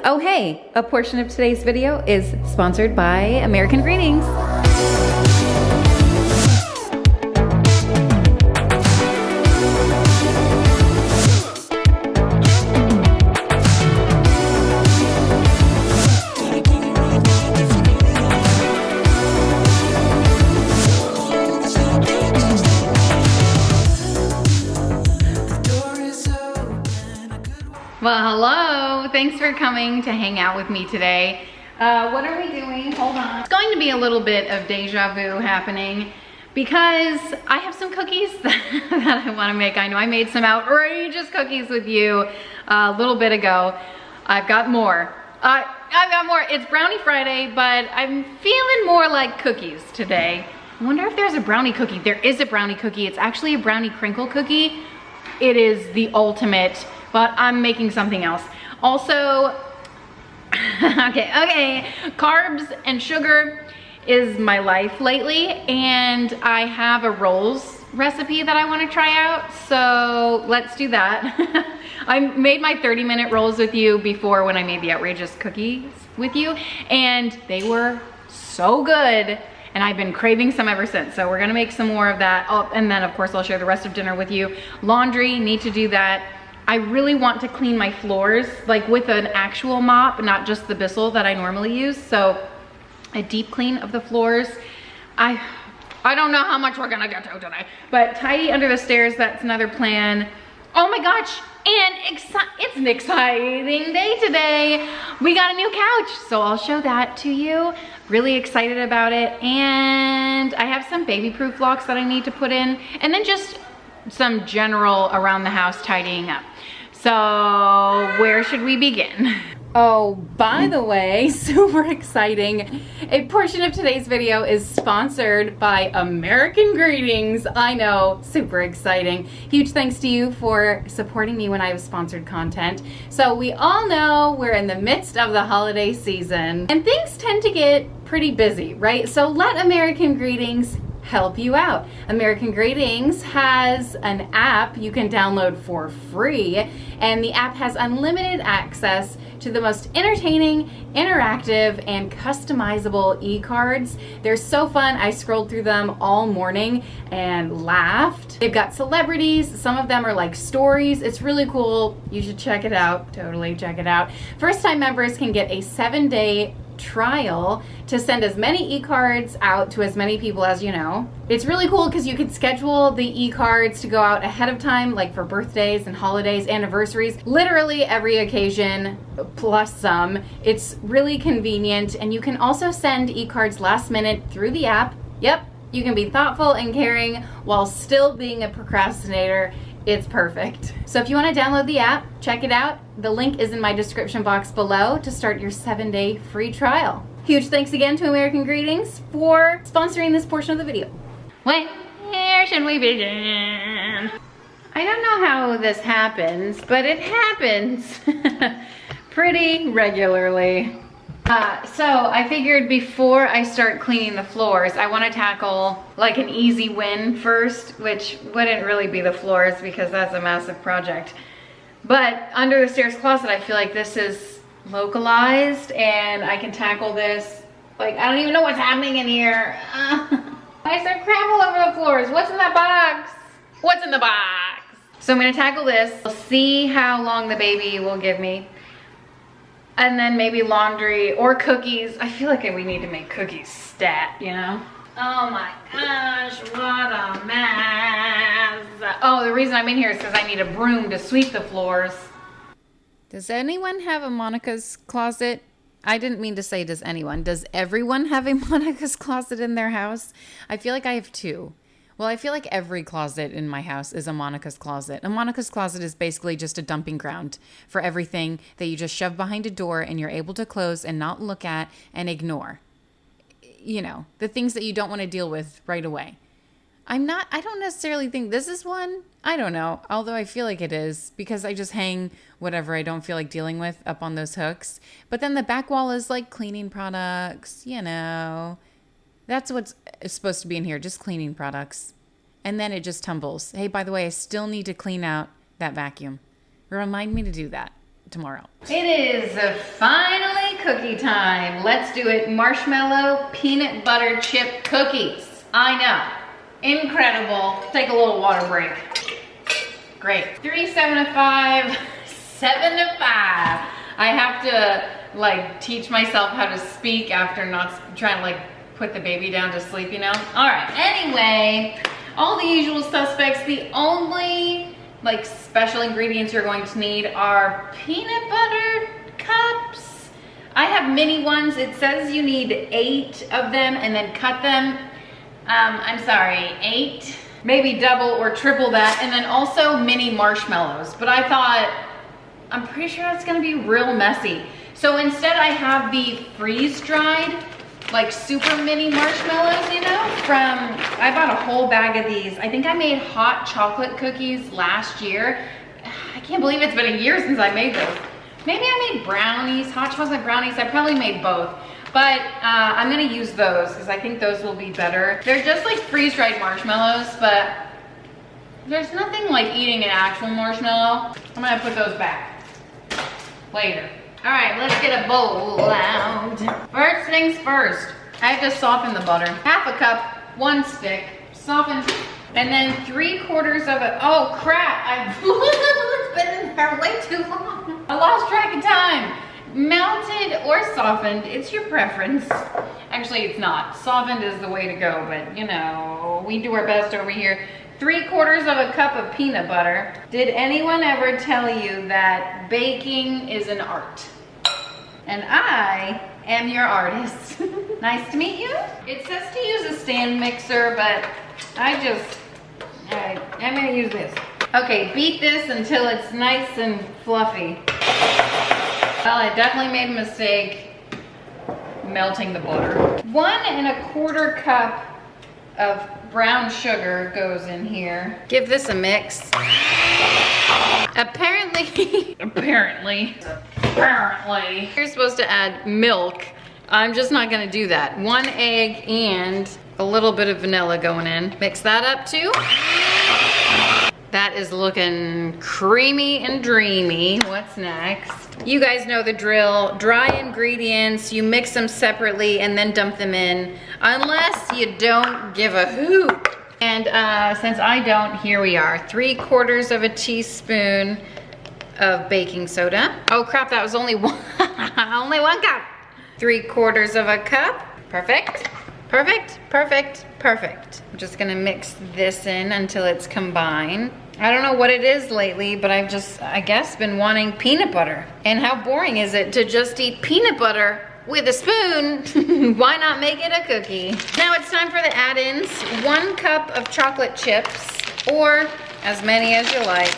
Oh hey, a portion of today's video is sponsored by American Greetings. Well, hello. Thanks for coming to hang out with me today. What are we doing? Hold on. It's going to be a little bit of deja vu happening because I have some cookies that I want to make. I know I made some outrageous cookies with you a little bit ago. I've got more. I've got more. It's Brownie Friday, but I'm feeling more like cookies today. I wonder if there's a brownie cookie. There is a brownie cookie. It's actually a brownie crinkle cookie. It is the ultimate, but I'm making something else. Also, okay, carbs and sugar is my life lately, and I have a rolls recipe that I want to try out, so let's do that. I made my 30-minute rolls with you before when I made the outrageous cookies with you, and they were so good. And I've been craving some ever since. So we're gonna make some more of that. Oh, and then of course I'll share the rest of dinner with you. Laundry, need to do that. I really want to clean my floors, like with an actual mop, not just the Bissell that I normally use. So a deep clean of the floors. I don't know how much we're gonna get to today, but tidy under the stairs, that's another plan. Oh my gosh, and it's an exciting day today. We got a new couch, so I'll show that to you. Really excited about it. And I have some baby proof locks that I need to put in, and then just some general around the house tidying up. So where should we begin? Oh, by the way, super exciting. A portion of today's video is sponsored by American Greetings. I know, super exciting. Huge thanks to you for supporting me when I have sponsored content. So we all know we're in the midst of the holiday season and things tend to get pretty busy, right? So let American Greetings help you out. American Greetings has an app you can download for free, and the app has unlimited access to the most entertaining, interactive, and customizable e-cards. They're so fun. I scrolled through them all morning and laughed. They've got celebrities. Some of them are like stories. It's really cool. You should check it out. Totally check it out. First-time members can get a 7-day trial to send as many e-cards out to as many people as you know. It's really cool because you can schedule the e-cards to go out ahead of time, like for birthdays and holidays, anniversaries, literally every occasion plus some. It's really convenient, and you can also send e-cards last minute through the app. Yep, you can be thoughtful and caring while still being a procrastinator. It's perfect. So if you want to download the app, check it out. The link is in my description box below to start your 7-day free trial. Huge thanks again to American Greetings for sponsoring this portion of the video. Where should we begin? I don't know how this happens, but it happens pretty regularly. So I figured before I start cleaning the floors, I want to tackle like an easy win first, which wouldn't really be the floors because that's a massive project. But under the stairs closet, I feel like this is localized and I can tackle this. Like, I don't even know what's happening in here. Why is there crap all over the floors? What's in that box? What's in the box? So I'm gonna tackle this. We'll see how long the baby will give me. And then maybe laundry or cookies. I feel like we need to make cookies stat, you know? Oh my gosh, what a mess. Oh, the reason I'm in here is because I need a broom to sweep the floors. Does anyone have a Monica's closet? I didn't mean to say does anyone. Does everyone have a Monica's closet in their house? I feel like I have two. Well, I feel like every closet in my house is a Monica's closet. A Monica's closet is basically just a dumping ground for everything that you just shove behind a door and you're able to close and not look at and ignore. You know, the things that you don't want to deal with right away. I don't necessarily think this is one. I don't know. Although I feel like it is because I just hang whatever I don't feel like dealing with up on those hooks. But then the back wall is like cleaning products, you know. That's what's supposed to be in here, just cleaning products. And then it just tumbles. Hey, by the way, I still need to clean out that vacuum. Remind me to do that. tomorrow. It is finally cookie time. Let's do it. Marshmallow peanut butter chip cookies. I know, incredible. Take a little water break. Great. 3, 7 to 5, 7 to 5. I have to like teach myself how to speak after not trying to like put the baby down to sleep, you know? All right, anyway, all the usual suspects. The only like special ingredients you're going to need are peanut butter cups. I have mini ones. It says you need 8 of them and then cut them. I'm sorry, 8, maybe double or triple that. And then also mini marshmallows. But I thought, I'm pretty sure it's gonna be real messy. So instead I have the freeze-dried, like super mini marshmallows, you know, I bought a whole bag of these. I think I made hot chocolate cookies last year. I can't believe it's been a year since I made those. Maybe I made brownies, hot chocolate brownies. I probably made both, but I'm gonna use those because I think those will be better. They're just like freeze-dried marshmallows, but there's nothing like eating an actual marshmallow. I'm gonna put those back later. All right, let's get a bowl out. First things first, I have to soften the butter. Half a cup, 1 stick, soften, and then 3/4 of it. Oh crap, it's been in there way too long. I lost track of time. Melted or softened, it's your preference. Actually, it's not. Softened is the way to go, but you know, we do our best over here. 3/4 of a cup of peanut butter. Did anyone ever tell you that baking is an art? And I am your artist. Nice to meet you. It says to use a stand mixer, but I'm gonna use this. Okay, beat this until it's nice and fluffy. Well, I definitely made a mistake melting the butter. 1¼ cup of brown sugar goes in here. Give this a mix. Apparently, you're supposed to add milk. I'm just not gonna do that. 1 egg and a little bit of vanilla going in. Mix that up too. That is looking creamy and dreamy. What's next? You guys know the drill. Dry ingredients, you mix them separately and then dump them in, unless you don't give a hoot. And since I don't, here we are. 3/4 of a teaspoon of baking soda. Oh crap, that was only one, only 1 cup. 3/4 of a cup. Perfect, perfect, perfect, perfect. I'm just gonna mix this in until it's combined. I don't know what it is lately, but I've just, I guess, been wanting peanut butter. And how boring is it to just eat peanut butter with a spoon? Why not make it a cookie? Now it's time for the add-ins. 1 cup of chocolate chips, or as many as you like.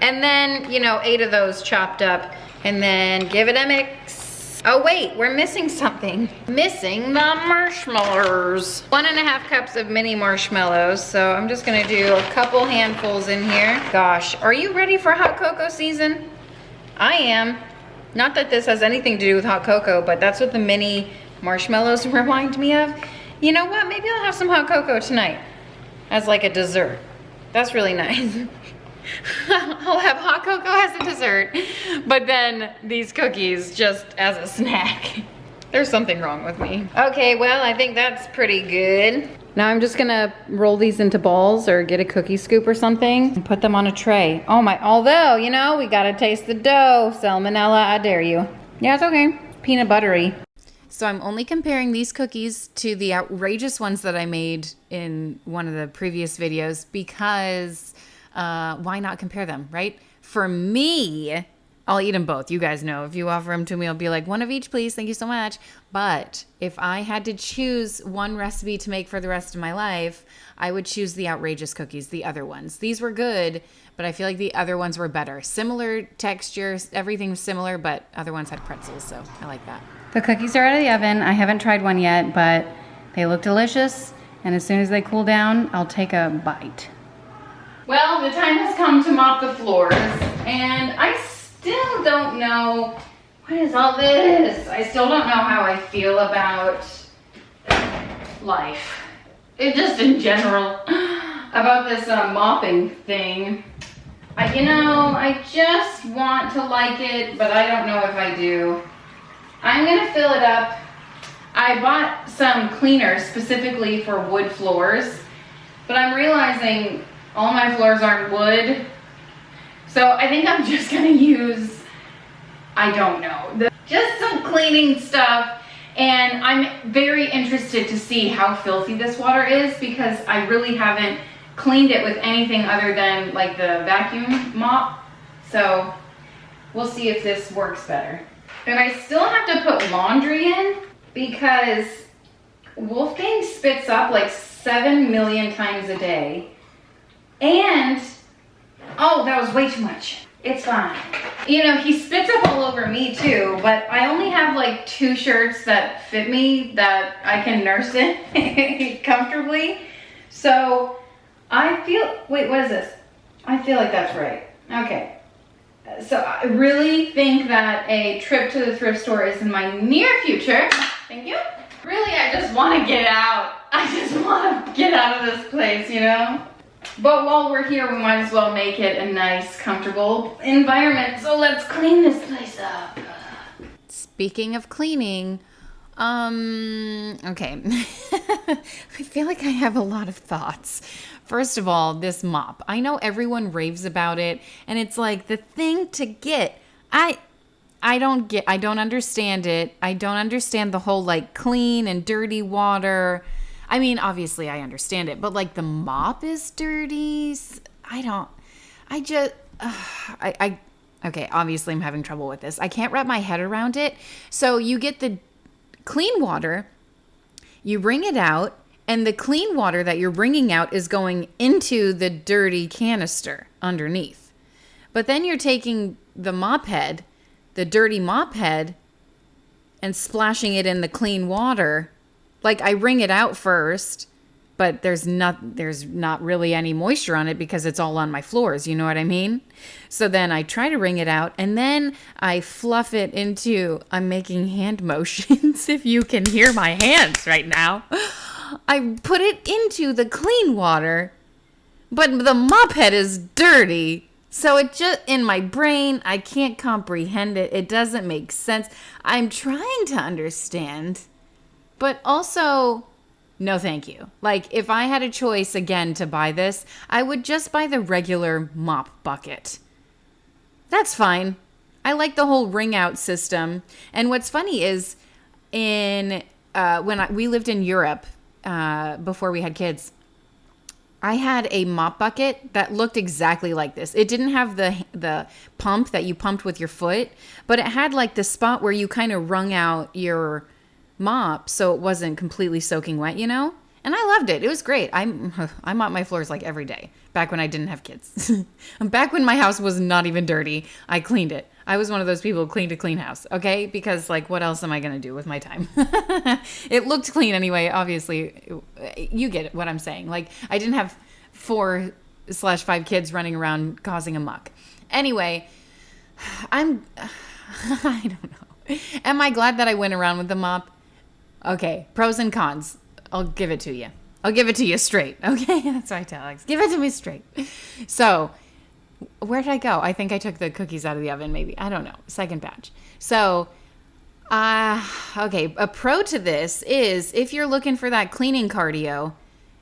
And then, you know, 8 of those chopped up. And then give it a mix. Oh wait, we're missing something. Missing the marshmallows. 1½ cups of mini marshmallows. So I'm just gonna do a couple handfuls in here. Gosh, are you ready for hot cocoa season? I am. Not that this has anything to do with hot cocoa, but that's what the mini marshmallows remind me of. You know what, maybe I'll have some hot cocoa tonight as like a dessert. That's really nice. I'll have hot cocoa as a dessert, but then these cookies just as a snack. There's something wrong with me. Okay, well, I think that's pretty good. Now I'm just gonna roll these into balls or get a cookie scoop or something and put them on a tray. Oh my, although, you know, we gotta taste the dough. Salmonella, I dare you. Yeah, it's okay. Peanut buttery. So I'm only comparing these cookies to the outrageous ones that I made in one of the previous videos because why not compare them, right? For me, I'll eat them both. You guys know, if you offer them to me, I'll be like, 1 of each, please. Thank you so much. But if I had to choose one recipe to make for the rest of my life, I would choose the outrageous cookies, the other ones. These were good, but I feel like the other ones were better. Similar textures, everything was similar, but other ones had pretzels, so I like that. The cookies are out of the oven. I haven't tried one yet, but they look delicious. And as soon as they cool down, I'll take a bite. Well, the time has come to mop the floors, and I still don't know, what is all this? I still don't know how I feel about life. It just in general, about this mopping thing. I just want to like it, but I don't know if I do. I'm gonna fill it up. I bought some cleaners specifically for wood floors, but I'm realizing all my floors aren't wood. So I think I'm just gonna use, I don't know, just some cleaning stuff. And I'm very interested to see how filthy this water is because I really haven't cleaned it with anything other than like the vacuum mop. So we'll see if this works better. And I still have to put laundry in because Wolfgang spits up like 7 million times a day. And, oh, that was way too much. It's fine. You know, he spits up all over me too, but I only have like 2 shirts that fit me that I can nurse in comfortably. So I feel, wait, what is this? I feel like that's right. Okay. So I really think that a trip to the thrift store is in my near future. Thank you. Really, I just want to get out. I just want to get out of this place, you know? But while we're here, we might as well make it a nice, comfortable environment. So let's clean this place up. Speaking of cleaning, okay. I feel like I have a lot of thoughts. First of all, this mop. I know everyone raves about it, and it's like the thing to get. I don't understand it. I don't understand the whole like clean and dirty water. I mean, obviously I understand it, but like the mop is dirty. Okay, obviously I'm having trouble with this. I can't wrap my head around it. So you get the clean water, you bring it out, and the clean water that you're bringing out is going into the dirty canister underneath. But then you're taking the mop head, the dirty mop head, and splashing it in the clean water. Like I wring it out first, but there's not really any moisture on it because it's all on my floors, you know what I mean? So then I try to wring it out and then I fluff it into, I'm making hand motions if you can hear my hands right now. I put it into the clean water, but the mop head is dirty. So it just, in my brain, I can't comprehend it. It doesn't make sense. I'm trying to understand, but also, no thank you. Like, if I had a choice again to buy this, I would just buy the regular mop bucket. That's fine. I like the whole wring out system. And what's funny is, we lived in Europe before we had kids, I had a mop bucket that looked exactly like this. It didn't have the pump that you pumped with your foot, but it had like the spot where you kind of wrung out your mop so it wasn't completely soaking wet, you know? And I loved it. It was great. I mop my floors like every day, back when I didn't have kids. Back when my house was not even dirty, I cleaned it. I was one of those people who cleaned a clean house, okay? Because, like, what else am I going to do with my time? It looked clean anyway, obviously. You get what I'm saying. Like, I didn't have 4/5 kids running around causing a muck. Anyway, I don't know. Am I glad that I went around with the mop? Okay, pros and cons. I'll give it to you. I'll give it to you straight, okay? That's what I tell Alex. Give it to me straight. So, where did I go? I think I took the cookies out of the oven, maybe. I don't know. Second batch. So, okay. A pro to this is if you're looking for that cleaning cardio,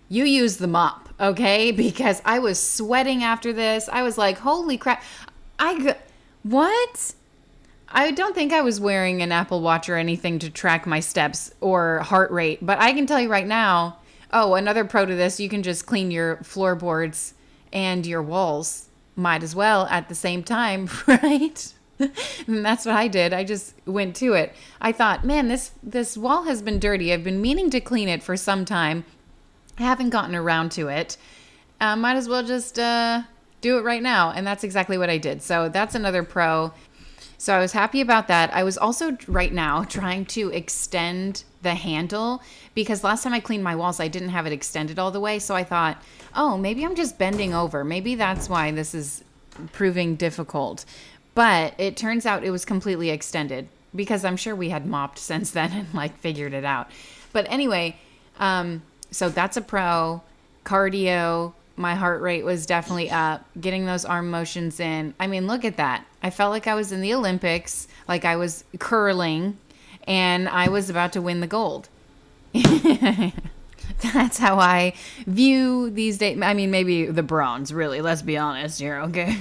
you use the mop, okay? Because I was sweating after this. I was like, holy crap. What? I don't think I was wearing an Apple Watch or anything to track my steps or heart rate, but I can tell you right now, another pro to this, you can just clean your floorboards and your walls. Might as well at the same time, right? And that's what I did. I just went to it. I thought, man, this wall has been dirty. I've been meaning to clean it for some time. I haven't gotten around to it. Might as well just do it right now. And that's exactly what I did. So that's another pro. So I was happy about that. I was also right now trying to extend the handle because last time I cleaned my walls, I didn't have it extended all the way. So I thought, maybe I'm just bending over. Maybe that's why this is proving difficult. But it turns out it was completely extended because I'm sure we had mopped since then and figured it out. But anyway, so that's a pro. Cardio, my heart rate was definitely up, getting those arm motions in. I mean, look at that. I felt like I was in the Olympics, like I was curling, and I was about to win the gold. That's how I view these days. I mean, maybe the bronze, really. Let's be honest here, okay?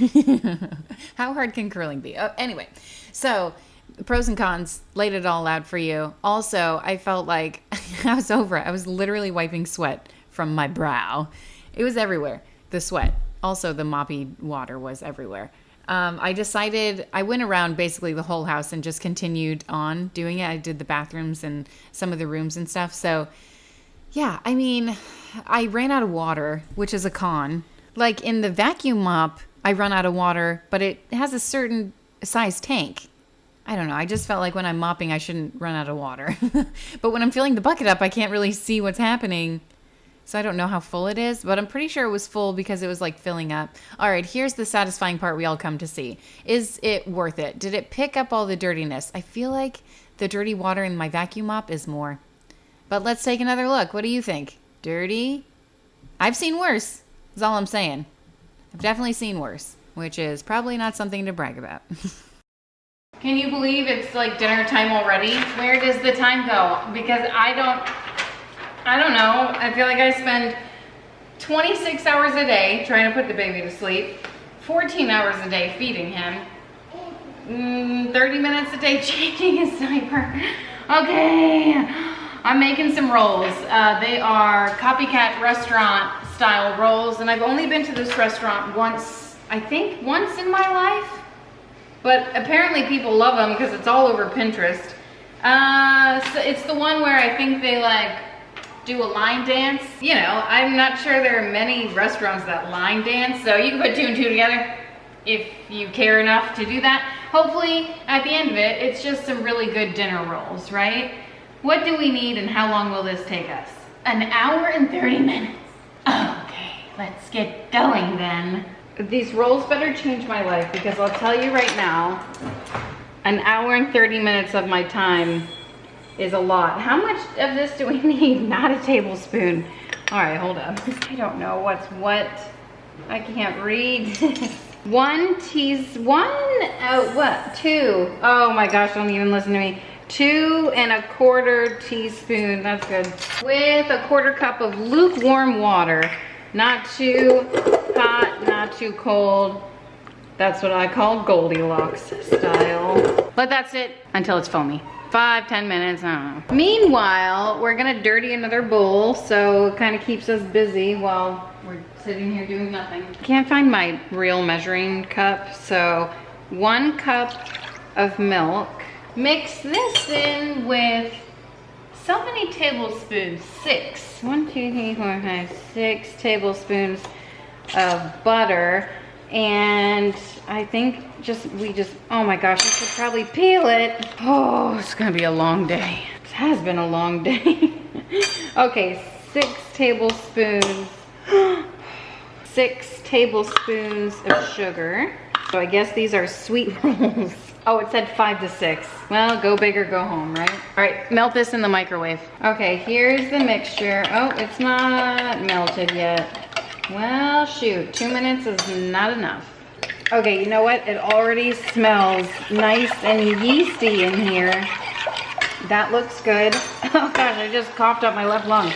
How hard can curling be? Oh, anyway, so the pros and cons, laid it all out for you. Also, I felt like I was over it. I was literally wiping sweat from my brow. It was everywhere, the sweat. Also, the moppy water was everywhere. I decided, I went around basically the whole house and just continued on doing it. I did the bathrooms and some of the rooms and stuff. So, yeah, I mean, I ran out of water, which is a con. Like in the vacuum mop, I run out of water, but it has a certain size tank. I don't know. I just felt like when I'm mopping, I shouldn't run out of water. But when I'm filling the bucket up, I can't really see what's happening. So I don't know how full it is, but I'm pretty sure it was full because it was like filling up. All right, here's the satisfying part we all come to see. Is it worth it? Did it pick up all the dirtiness? I feel like the dirty water in my vacuum mop is more. But let's take another look. What do you think? Dirty? I've seen worse, is all I'm saying. I've definitely seen worse, which is probably not something to brag about. Can you believe it's like dinner time already? Where does the time go? Because I don't know. I feel like I spend 26 hours a day trying to put the baby to sleep, 14 hours a day feeding him, 30 minutes a day changing his diaper. Okay. I'm making some rolls. They are copycat restaurant style rolls, and I've only been to this restaurant once, I think once in my life, but apparently people love them because it's all over Pinterest. So it's the one where I think they like do a line dance. You know, I'm not sure there are many restaurants that line dance, so you can put 2 and 2 together if you care enough to do that. Hopefully at the end of it, it's just some really good dinner rolls, right? What do we need and how long will this take us? An hour and 30 minutes. Okay, let's get going then. These rolls better change my life because I'll tell you right now, an hour and 30 minutes of my time is a lot. How much of this do we need? Not a tablespoon. All right, hold up. I don't know what's what. I can't read. 2. Oh my gosh, don't even listen to me. 2 1/4 teaspoon, that's good. With a 1/4 cup of lukewarm water. Not too hot, not too cold. That's what I call Goldilocks style. But that's it until it's foamy. 5-10 minutes, I don't know. Meanwhile, we're gonna dirty another bowl, so it kind of keeps us busy while we're sitting here doing nothing. Can't find my real measuring cup, so 1 cup of milk. Mix this in with so many tablespoons, 6. 1, 2, 3, 4, 5, 6 tablespoons of butter. And I think oh my gosh, I should probably peel it. Oh, it's gonna be a long day. It has been a long day. Okay, 6 tablespoons. 6 tablespoons of sugar. So I guess these are sweet rolls. Oh, it said 5 to 6. Well, go big or go home, right? All right, melt this in the microwave. Okay, here's the mixture. Oh, it's not melted yet. Well, shoot, 2 minutes is not enough. Okay, you know what? It already smells nice and yeasty in here. That looks good. Oh gosh, I just coughed up my left lung.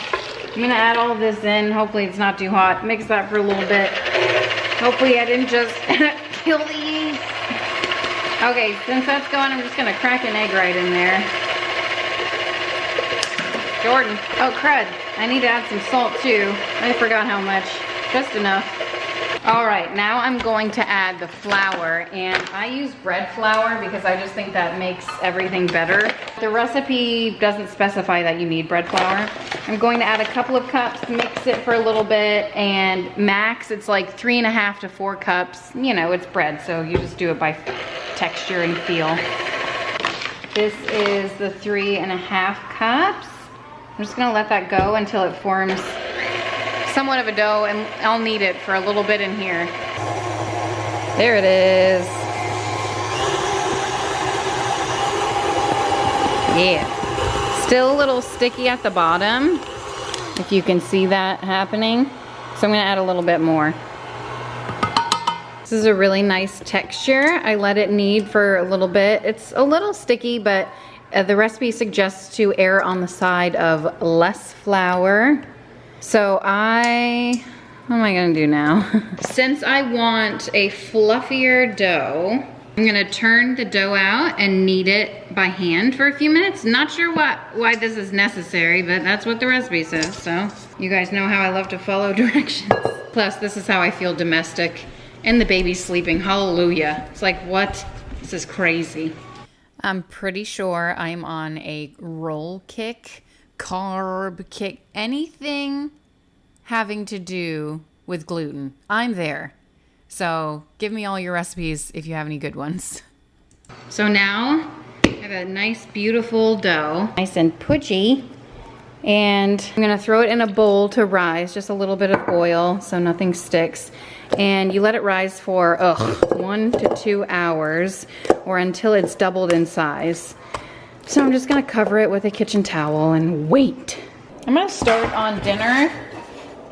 I'm gonna add all of this in. Hopefully it's not too hot. Mix that for a little bit. Hopefully I didn't just kill the yeast. Okay, since that's going, I'm just gonna crack an egg right in there. Jordan. Oh, crud. I need to add some salt too. I forgot how much. Just enough. All right, now I'm going to add the flour, and I use bread flour because I just think that makes everything better. The recipe doesn't specify that you need bread flour. I'm going to add a couple of cups, mix it for a little bit, and max it's like 3.5 to 4 cups. You know, it's bread, so you just do it by texture and feel. This is the 3.5 cups. I'm just gonna let that go until it forms somewhat of a dough, and I'll knead it for a little bit in here. There it is. Yeah. Still a little sticky at the bottom, if you can see that happening. So I'm gonna add a little bit more. This is a really nice texture. I let it knead for a little bit. It's a little sticky, but the recipe suggests to err on the side of less flour. So what am I gonna do now? Since I want a fluffier dough, I'm gonna turn the dough out and knead it by hand for a few minutes. Not sure why this is necessary, but that's what the recipe says, so. You guys know how I love to follow directions. Plus, this is how I feel domestic. And the baby's sleeping, hallelujah. It's like, what? This is crazy. I'm pretty sure I'm on a roll kick, carb kick, anything having to do with gluten. I'm there. So give me all your recipes if you have any good ones. So now I have a nice, beautiful dough. Nice and pudgy. And I'm gonna throw it in a bowl to rise, just a little bit of oil so nothing sticks. And you let it rise for 1 to 2 hours or until it's doubled in size. So I'm just gonna cover it with a kitchen towel and wait. I'm gonna start on dinner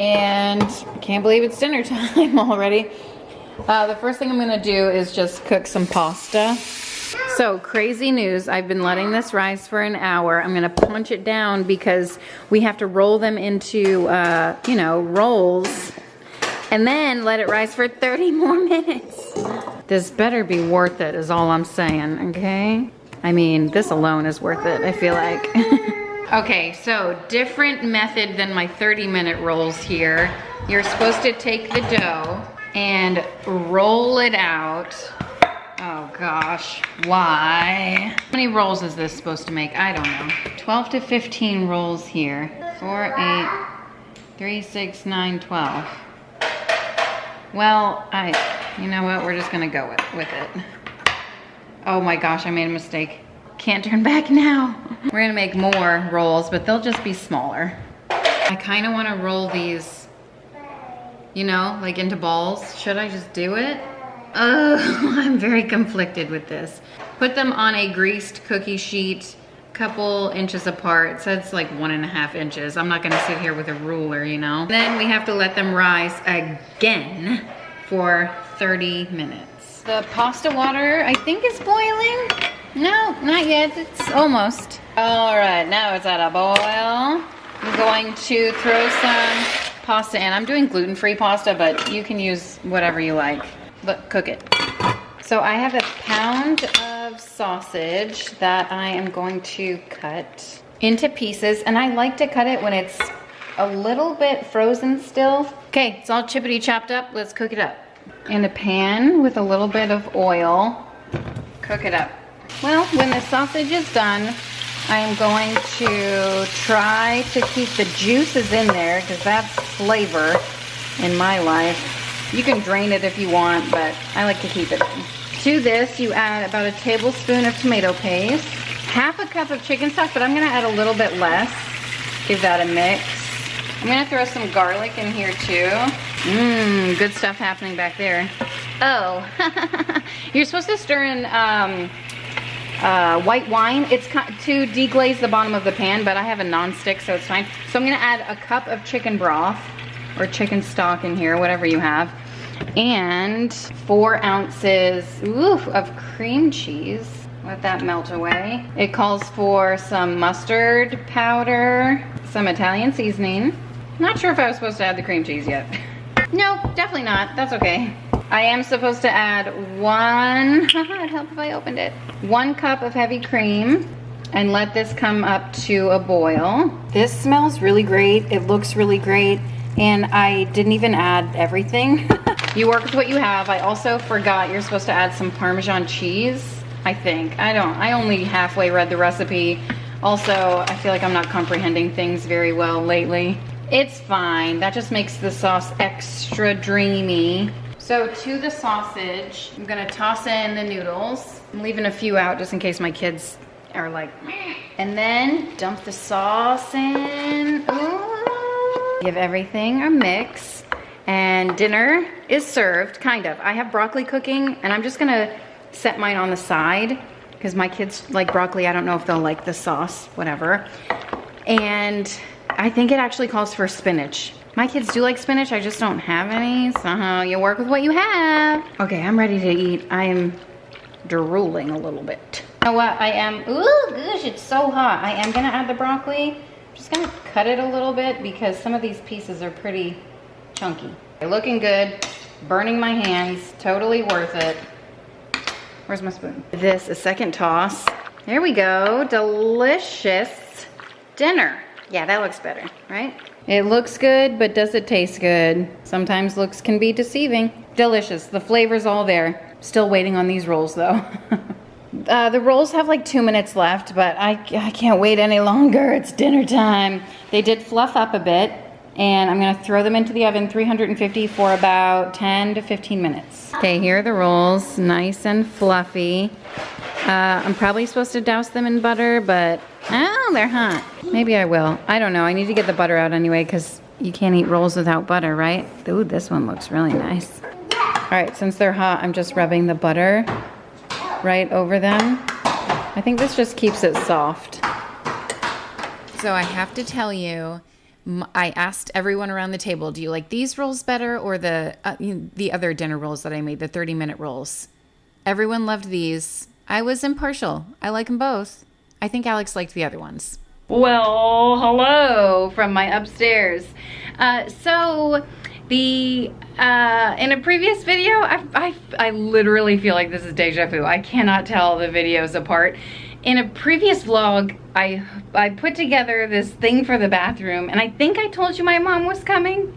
and I can't believe it's dinner time already. The first thing I'm gonna do is just cook some pasta. So crazy news, I've been letting this rise for an hour. I'm gonna punch it down because we have to roll them into, you know, rolls and then let it rise for 30 more minutes. This better be worth it is all I'm saying, okay? I mean, this alone is worth it, I feel like. Okay, so different method than my 30-minute rolls here. You're supposed to take the dough and roll it out. Oh gosh, why? How many rolls is this supposed to make? I don't know. 12 to 15 rolls here. 4, 8, 3, 6, 9, 12. Well, you know what? We're just gonna go with it. Oh my gosh, I made a mistake. Can't turn back now. We're gonna make more rolls, but they'll just be smaller. I kinda wanna roll these, you know, like into balls. Should I just do it? Oh, I'm very conflicted with this. Put them on a greased cookie sheet, couple inches apart. It says like 1.5 inches. I'm not gonna sit here with a ruler, you know? Then we have to let them rise again for 30 minutes. The pasta water, I think, is boiling. No, not yet, it's almost. All right, now it's at a boil. I'm going to throw some pasta in. I'm doing gluten-free pasta, but you can use whatever you like. But cook it. So I have 1 pound of sausage that I am going to cut into pieces, and I like to cut it when it's a little bit frozen still. Okay, it's all chippity chopped up. Let's cook it up. In a pan with a little bit of oil, cook it up. Well, when the sausage is done, I am going to try to keep the juices in there because that's flavor in my life. You can drain it if you want, but I like to keep it in. To this, you add about 1 tablespoon of tomato paste, 1/2 cup of chicken stock, but I'm gonna add a little bit less. Give that a mix. I'm gonna throw some garlic in here too. Good stuff happening back there. Oh, you're supposed to stir in white wine. It's to deglaze the bottom of the pan, but I have a non-stick, so it's fine. So I'm gonna add 1 cup of chicken broth or chicken stock in here, whatever you have, and 4 ounces of cream cheese. Let that melt away. It calls for some mustard powder, some Italian seasoning. Not sure if I was supposed to add the cream cheese yet. No, definitely not. That's okay. I am supposed to add it'd help if I opened it. 1 cup of heavy cream and let this come up to a boil. This smells really great. It looks really great. And I didn't even add everything. You work with what you have. I also forgot you're supposed to add some Parmesan cheese, I think. I only halfway read the recipe. Also, I feel like I'm not comprehending things very well lately. It's fine. That just makes the sauce extra dreamy. So to the sausage, I'm gonna toss in the noodles. I'm leaving a few out just in case my kids are like, meh. And then dump the sauce in. Ooh. Give everything a mix, and dinner is served, kind of. I have broccoli cooking, and I'm just gonna set mine on the side because my kids like broccoli. I don't know if they'll like the sauce, whatever. And I think it actually calls for spinach. My kids do like spinach, I just don't have any, so you work with what you have. Okay, I'm ready to eat. I am drooling a little bit. You know what, ooh, gosh, it's so hot. I am gonna add the broccoli. I'm just gonna cut it a little bit because some of these pieces are pretty chunky. Okay, looking good, burning my hands, totally worth it. Where's my spoon? This, a second toss. There we go, delicious dinner. Yeah, that looks better, right? It looks good, but does it taste good? Sometimes looks can be deceiving. Delicious, the flavor's all there. Still waiting on these rolls though. The rolls have like 2 minutes left, but I can't wait any longer. It's dinner time. They did fluff up a bit, and I'm gonna throw them into the oven 350 for about 10 to 15 minutes. Okay, here are the rolls, nice and fluffy. I'm probably supposed to douse them in butter, but oh, they're hot. Maybe I will. I don't know. I need to get the butter out anyway because you can't eat rolls without butter, right? Ooh, this one looks really nice. All right, since they're hot, I'm just rubbing the butter right over them. I think this just keeps it soft. So I have to tell you, I asked everyone around the table, do you like these rolls better or the other dinner rolls that I made, the 30-minute rolls? Everyone loved these. I was impartial. I like them both. I think Alex liked the other ones. Well, hello from my upstairs. So in a previous video, I literally feel like this is deja vu. I cannot tell the videos apart. In a previous vlog, I put together this thing for the bathroom, and I think I told you my mom was coming.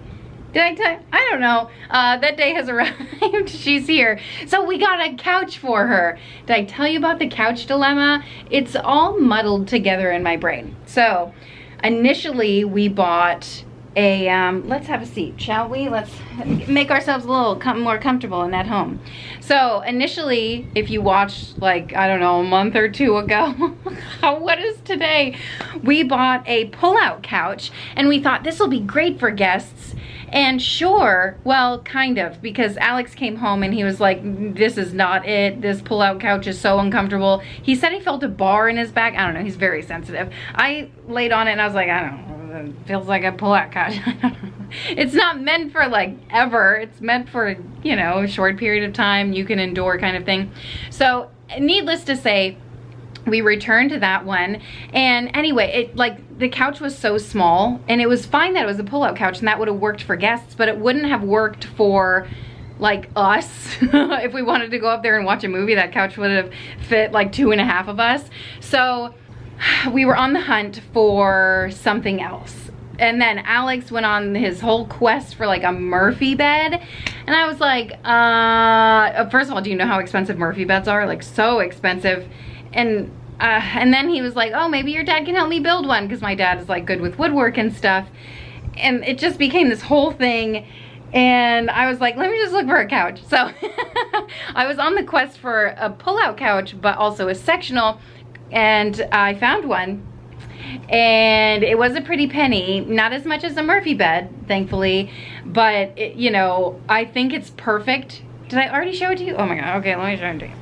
Did I tell you? I don't know. That day has arrived. She's here. So we got a couch for her. Did I tell you about the couch dilemma? It's all muddled together in my brain. So initially we bought a, let's have a seat, shall we? Let's make ourselves a little more comfortable in that home. So initially, if you watched like, I don't know, a month or two ago, what is today? We bought a pull-out couch and we thought this will be great for guests. And sure, well, kind of, because Alex came home and he was like, this is not it. This pull-out couch is so uncomfortable. He said he felt a bar in his back. I don't know, he's very sensitive. I laid on it and I was like, I don't know, it feels like a pull-out couch. It's not meant for like ever. It's meant for, you know, a short period of time you can endure kind of thing. So needless to say, we returned to that one, and anyway, the couch was so small, and it was fine that it was a pull-out couch and that would have worked for guests, but it wouldn't have worked for like us. If we wanted to go up there and watch a movie, that couch would have fit like 2.5 of us. So we were on the hunt for something else. And then Alex went on his whole quest for like a Murphy bed. And I was like, first of all, do you know how expensive Murphy beds are? Like so expensive. And then he was like, oh, maybe your dad can help me build one, because my dad is like good with woodwork and stuff. And it just became this whole thing. And I was like, let me just look for a couch. So I was on the quest for a pull-out couch, but also a sectional. And I found one. And it was a pretty penny, not as much as a Murphy bed, thankfully. But, you know, I think it's perfect. Did I already show it to you? Oh my God, okay, let me show it to you.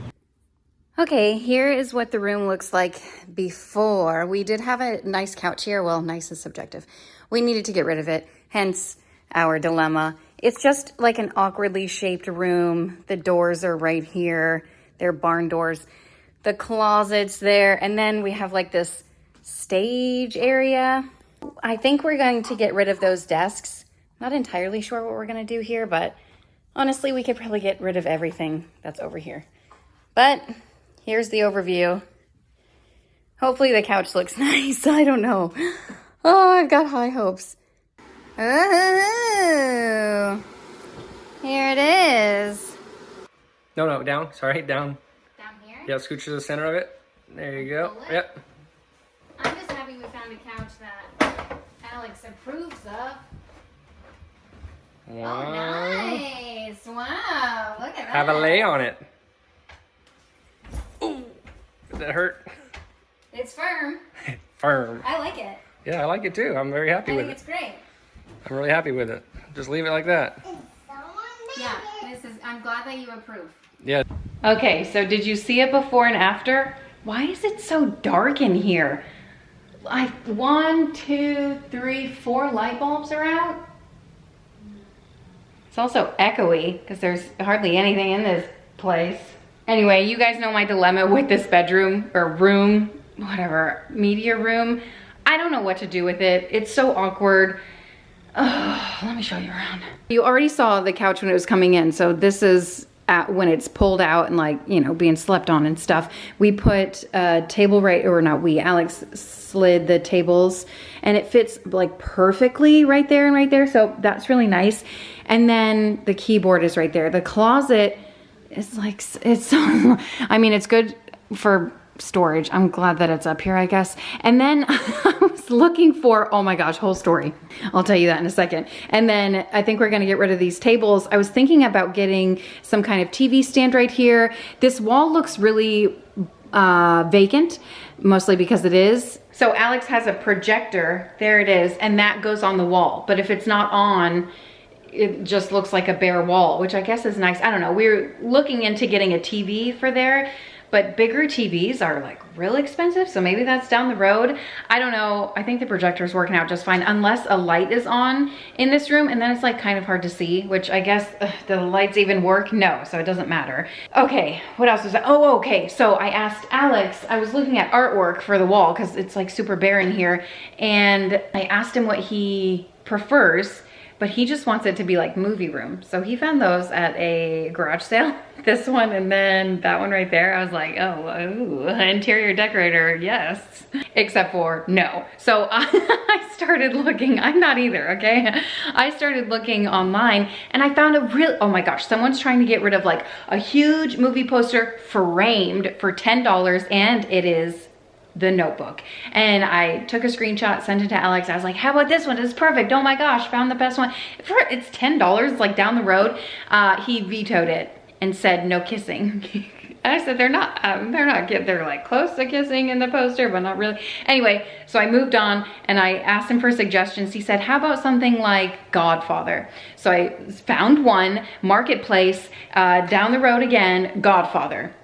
Okay, here is what the room looks like before. We did have a nice couch here. Well, nice is subjective. We needed to get rid of it, hence our dilemma. It's just like an awkwardly shaped room. The doors are right here. They're barn doors. The closet's there, and then we have like this stage area. I think we're going to get rid of those desks. Not entirely sure what we're gonna do here, but honestly, we could probably get rid of everything that's over here. But here's the overview. Hopefully the couch looks nice. I don't know. Oh, I've got high hopes. Oh, here it is. No, down. Sorry, down. Down here? Yeah, scooch to the center of it. There you go. Yep. I'm just happy we found a couch that Alex approves of. Wow. Oh, nice. Wow, look at that. Have a lay on it. Ooh, did that hurt? It's firm. Firm. I like it. Yeah, I like it too. I'm very happy I with think it. it's great. I'm really happy with it. Just leave it like that. Yeah, I'm glad that you approve. Yeah. Okay, so did you see it before and after? Why is it so dark in here? Like 1, 2, 3, 4 light bulbs are out. It's also echoey because there's hardly anything in this place. Anyway, you guys know my dilemma with this bedroom or room, whatever, media room. I don't know what to do with it. It's so awkward. Oh, let me show you around. You already saw the couch when it was coming in. So this is when it's pulled out and like, you know, being slept on and stuff. We put a table Alex slid the tables and it fits like perfectly right there and right there. So that's really nice. And then the keyboard is right there. The closet is like, I mean, it's good for storage. I'm glad that it's up here, I guess. And then I was looking for, oh my gosh, whole story. I'll tell you that in a second. And then I think we're gonna get rid of these tables. I was thinking about getting some kind of TV stand right here. This wall looks really vacant, mostly because it is. So Alex has a projector, there it is, and that goes on the wall. But if it's not on, it just looks like a bare wall, which I guess is nice. I don't know, we're looking into getting a TV for there, but bigger TVs are like really expensive. So maybe that's down the road. I don't know. I think the projector is working out just fine unless a light is on in this room, and then it's like kind of hard to see, which I guess do the lights even work? No, so it doesn't matter. Okay, what else was that? Oh, okay. So I asked Alex, I was looking at artwork for the wall because it's like super bare in here. And I asked him what he prefers, but he just wants it to be like movie room. So he found those at a garage sale. This one and then that one right there. I was like, oh, ooh, interior decorator, yes. Except for no. So I started looking, I'm not either, okay? I started looking online and I found a real, oh my gosh, someone's trying to get rid of like a huge movie poster framed for $10, and it is The Notebook. And I took a screenshot, sent it to Alex. I was like, how about this one? It's perfect. Oh my gosh, found the best one. It's $10 like down the road. He vetoed it and said no kissing. And I said, they're like close to kissing in the poster, but not really. Anyway, so I moved on and I asked him for suggestions. He said, how about something like Godfather? So I found one, Marketplace, down the road again, Godfather.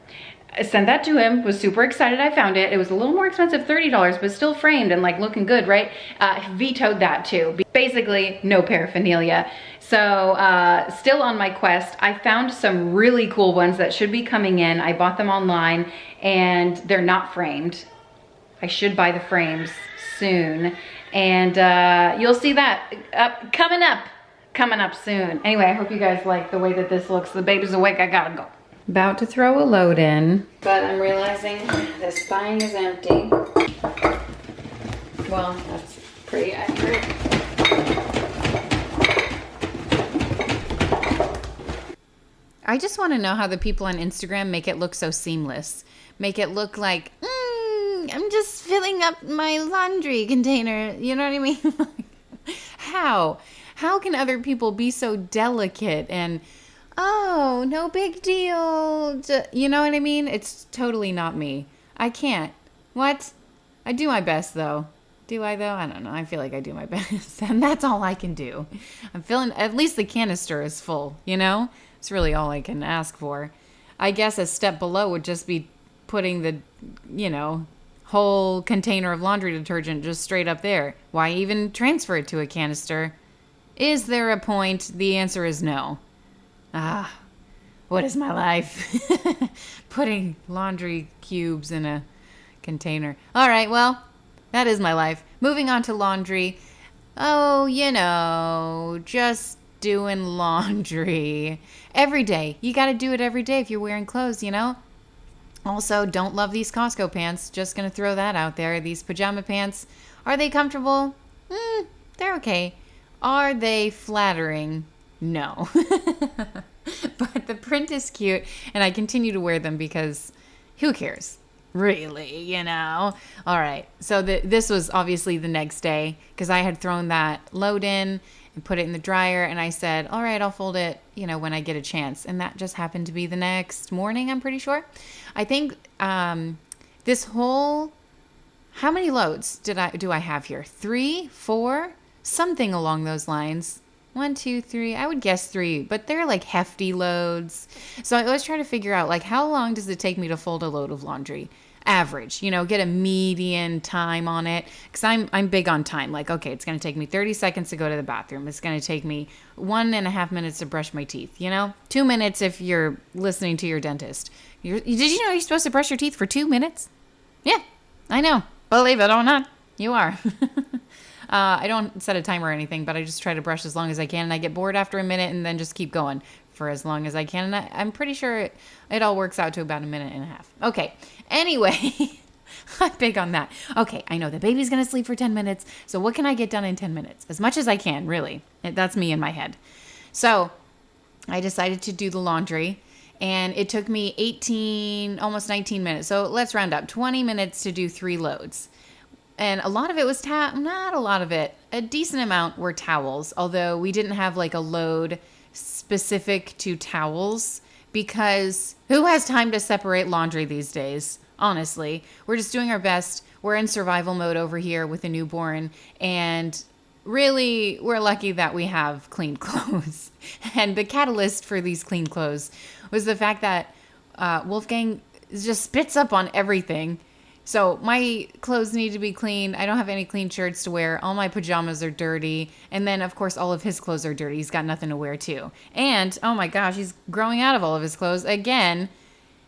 I sent that to him, was super excited I found it. It was a little more expensive, $30, but still framed and like looking good, right? Vetoed that too. Basically, no paraphernalia. So still on my quest, I found some really cool ones that should be coming in. I bought them online and they're not framed. I should buy the frames soon. And you'll see that coming up soon. Anyway, I hope you guys like the way that this looks. The baby's awake, I gotta go. About to throw a load in, but I'm realizing this thing is empty. Well, that's pretty accurate. I just want to know how the people on Instagram make it look so seamless. Make it look like, I'm just filling up my laundry container. You know what I mean? How? How can other people be so delicate and, oh, no big deal. You know what I mean? It's totally not me. I can't. What? I do my best though. Do I though? I don't know. I feel like I do my best. And that's all I can do. I'm feeling, at least the canister is full, you know? It's really all I can ask for. I guess a step below would just be putting the, you know, whole container of laundry detergent just straight up there. Why even transfer it to a canister? Is there a point? The answer is no. Ah, what is my life? Putting laundry cubes in a container. All right, well, that is my life. Moving on to laundry. Oh, you know, just doing laundry. Every day. You got to do it every day if you're wearing clothes, you know? Also, don't love these Costco pants. Just going to throw that out there. These pajama pants, are they comfortable? They're okay. Are they flattering? No. But the print is cute, and I continue to wear them because who cares? Really, you know? All right, so this was obviously the next day because I had thrown that load in and put it in the dryer, and I said, all right, I'll fold it, you know, when I get a chance. And that just happened to be the next morning, I'm pretty sure. I think this whole, how many loads do I have here? 3, 4, something along those lines. 1, 2, 3, I would guess 3, but they're like hefty loads. So I always try to figure out, like, how long does it take me to fold a load of laundry? average, you know, get a median time on it. Cause I'm big on time. Like, okay, it's going to take me 30 seconds to go to the bathroom. It's going to take me 1.5 minutes to brush my teeth, you know, 2 minutes if you're listening to your dentist. Did you know you're supposed to brush your teeth for 2 minutes? Yeah, I know. Believe it or not, you are. I don't set a timer or anything, but I just try to brush as long as I can. And I get bored after a minute and then just keep going for as long as I can. And I'm pretty sure it all works out to about 1.5 minutes. Okay. Anyway, I'm big on that. Okay. I know the baby's going to sleep for 10 minutes. So what can I get done in 10 minutes? As much as I can, really. That's me in my head. So I decided to do the laundry. And it took me 18, almost 19 minutes. So let's round up, 20 minutes to do 3 loads. And a lot of it was not a lot of it. A decent amount were towels, although we didn't have like a load specific to towels because who has time to separate laundry these days? Honestly, we're just doing our best. We're in survival mode over here with a newborn, and really, we're lucky that we have clean clothes. And the catalyst for these clean clothes was the fact that Wolfgang just spits up on everything. So my clothes need to be clean. I don't have any clean shirts to wear. All my pajamas are dirty. And then, of course, all of his clothes are dirty. He's got nothing to wear, too. And, oh my gosh, he's growing out of all of his clothes again.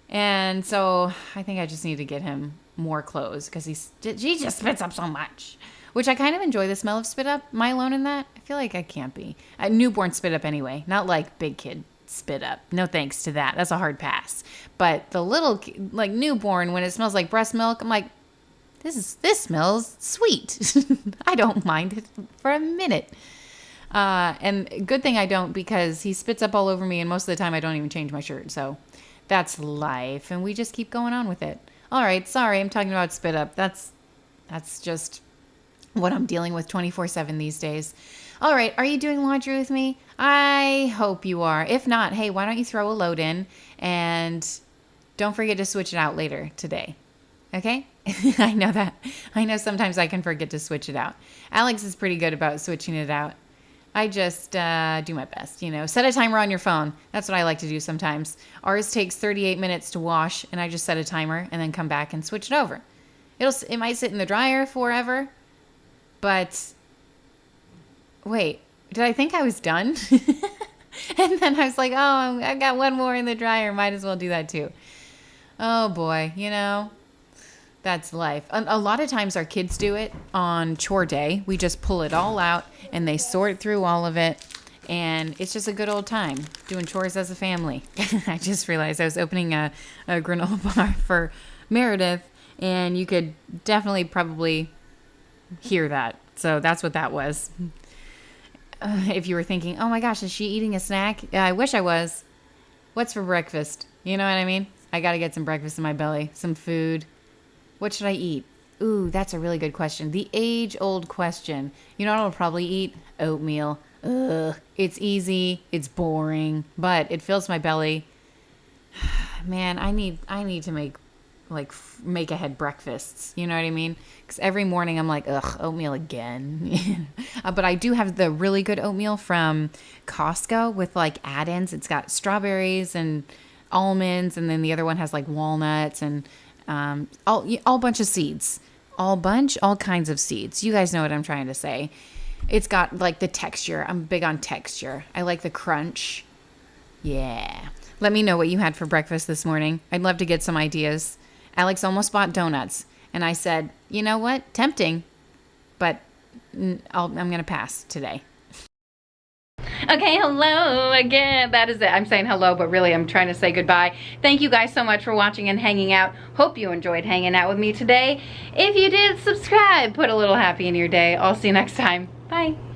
And so I think I just need to get him more clothes because he just spits up so much. Which I kind of enjoy the smell of spit up. Am I alone in that? I feel like I can't be. Newborn spit up anyway. Not like big kid spit up. No thanks to that. That's a hard pass. But the little, like newborn, when it smells like breast milk, I'm like, this smells sweet. I don't mind it for a minute. And good thing I don't, because he spits up all over me, and most of the time I don't even change my shirt. So that's life, and we just keep going on with it. All right, sorry, I'm talking about spit up. That's just what I'm dealing with 24/7 these days. All right, are you doing laundry with me? I hope you are. If not, hey, why don't you throw a load in and don't forget to switch it out later today. Okay? I know that. I know sometimes I can forget to switch it out. Alex is pretty good about switching it out. I just do my best, you know. Set a timer on your phone. That's what I like to do sometimes. Ours takes 38 minutes to wash, and I just set a timer and then come back and switch it over. It might sit in the dryer forever, but wait, did I think I was done? And then I was like, oh, I've got one more in the dryer. Might as well do that too. Oh boy, you know, that's life. A lot of times our kids do it on chore day. We just pull it all out and they sort through all of it. And it's just a good old time doing chores as a family. I just realized I was opening a granola bar for Meredith, and you could definitely probably hear that. So that's what that was. If you were thinking, oh my gosh, is she eating a snack? Yeah, I wish I was. What's for breakfast? You know what I mean? I got to get some breakfast in my belly, some food. What should I eat? Ooh, that's a really good question. The age-old question. You know what I'll probably eat? Oatmeal. Ugh. It's easy. It's boring, but it fills my belly. Man, I need to make ahead breakfasts. You know what I mean? Because every morning I'm like, ugh, oatmeal again. But I do have the really good oatmeal from Costco with like add-ins. It's got strawberries and almonds, and then the other one has like walnuts and all bunch of seeds. All kinds of seeds. You guys know what I'm trying to say. It's got like the texture. I'm big on texture. I like the crunch. Yeah. Let me know what you had for breakfast this morning. I'd love to get some ideas. Alex almost bought donuts, and I said, you know what? Tempting, but I'm going to pass today. Okay, hello again. That is it. I'm saying hello, but really I'm trying to say goodbye. Thank you guys so much for watching and hanging out. Hope you enjoyed hanging out with me today. If you did, subscribe. Put a little happy in your day. I'll see you next time. Bye.